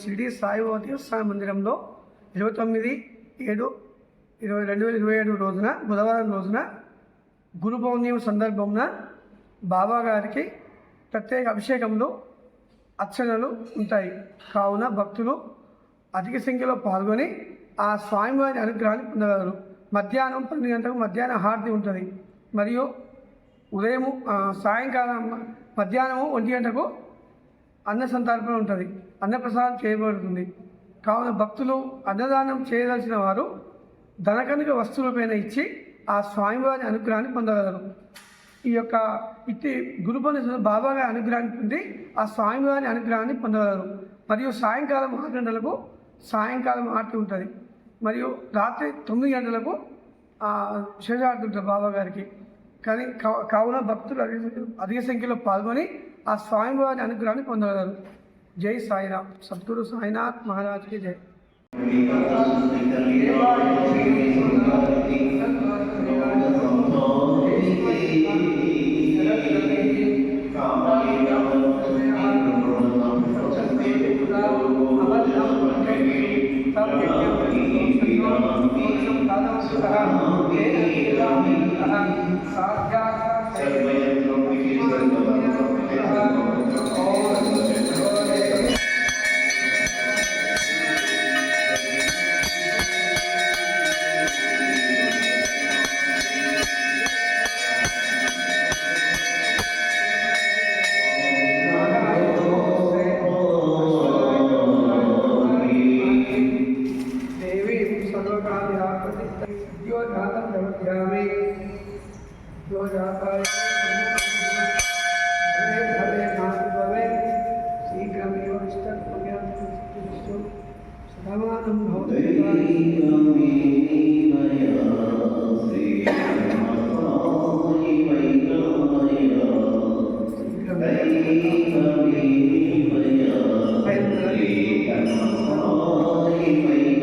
షిరిడి సాయిబాబా దేవస్థాన మందిరంలో 29/7/2027 రోజున బుధవారం రోజున గురు పౌర్ణమి సందర్భంగా బాబా గారికి ప్రత్యేక అభిషేకంలో అర్చనలు ఉంటాయి. కావున భక్తులు అధిక సంఖ్యలో పాల్గొని ఆ స్వామివారి అనుగ్రహాన్ని పొందగలరు. మధ్యాహ్నం 12 గంటలకు మధ్యాహ్న హారతి ఉంటుంది. మరియు ఉదయం సాయంకాలం మధ్యాహ్నము 1 గంటకు అన్న సంతర్పణ ఉంటుంది. అన్నప్రసాదం చేయబడుతుంది. కావున భక్తులు అన్నదానం చేయదలిచిన వారు ధనకనుక వస్తువులపైన ఇచ్చి ఆ స్వామివారి అనుగ్రహాన్ని పొందగలరు. ఈ యొక్క ఇట్టి గురుపౌర్ణమి బాబా గారి అనుగ్రహాన్ని పొంది ఆ స్వామివారి అనుగ్రహాన్ని పొందగలరు. మరియు సాయంకాలం 6 గంటలకు సాయంకాలం ఆరతి ఉంటుంది. మరియు రాత్రి 9 గంటలకు శేషారతి ఉంటుంది బాబా గారికి. కానీ కావున భక్తులు అధిక సంఖ్యలో పాల్గొని ఆ స్వామివారి అనుగ్రహాన్ని పొందగలరు. జై సాయిరామ్. సద్గురు సాయినాథ్ మహారాజ్కి జై. Bye.